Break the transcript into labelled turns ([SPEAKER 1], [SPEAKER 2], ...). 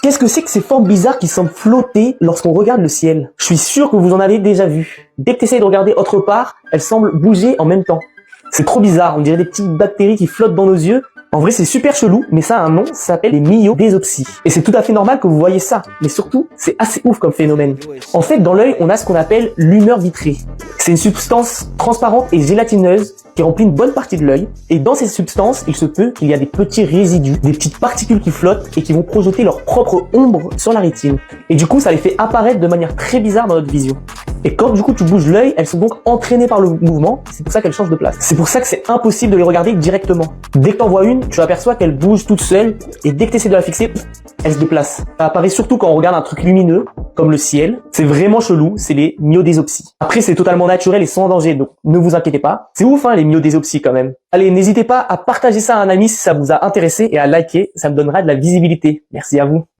[SPEAKER 1] Qu'est-ce que c'est que ces formes bizarres qui semblent flotter lorsqu'on regarde le ciel? Je suis sûr que vous en avez déjà vu. Dès que tu essayes de regarder autre part, elles semblent bouger en même temps. C'est trop bizarre, on dirait des petites bactéries qui flottent dans nos yeux. En vrai, c'est super chelou, mais ça a un nom, ça s'appelle les myodésopsies. Et c'est tout à fait normal que vous voyez ça, mais surtout, c'est assez ouf comme phénomène. En fait, dans l'œil, on a ce qu'on appelle l'humeur vitrée. C'est une substance transparente et gélatineuse qui remplit une bonne partie de l'œil. Et dans ces substances, il se peut qu'il y a des petits résidus, des petites particules qui flottent et qui vont projeter leur propre ombre sur la rétine. Et du coup, ça les fait apparaître de manière très bizarre dans notre vision. Et quand du coup tu bouges l'œil, elles sont donc entraînées par le mouvement, c'est pour ça qu'elles changent de place. C'est pour ça que c'est impossible de les regarder directement. Dès que t'en vois une, tu aperçois qu'elle bouge toute seule, et dès que tu essaies de la fixer, elle se déplace. Ça apparaît surtout quand on regarde un truc lumineux, comme le ciel. C'est vraiment chelou, c'est les myodésopsies. Après, c'est totalement naturel et sans danger, donc ne vous inquiétez pas. C'est ouf hein, les myodésopsies quand même. Allez, n'hésitez pas à partager ça à un ami si ça vous a intéressé et à liker, ça me donnera de la visibilité. Merci à vous.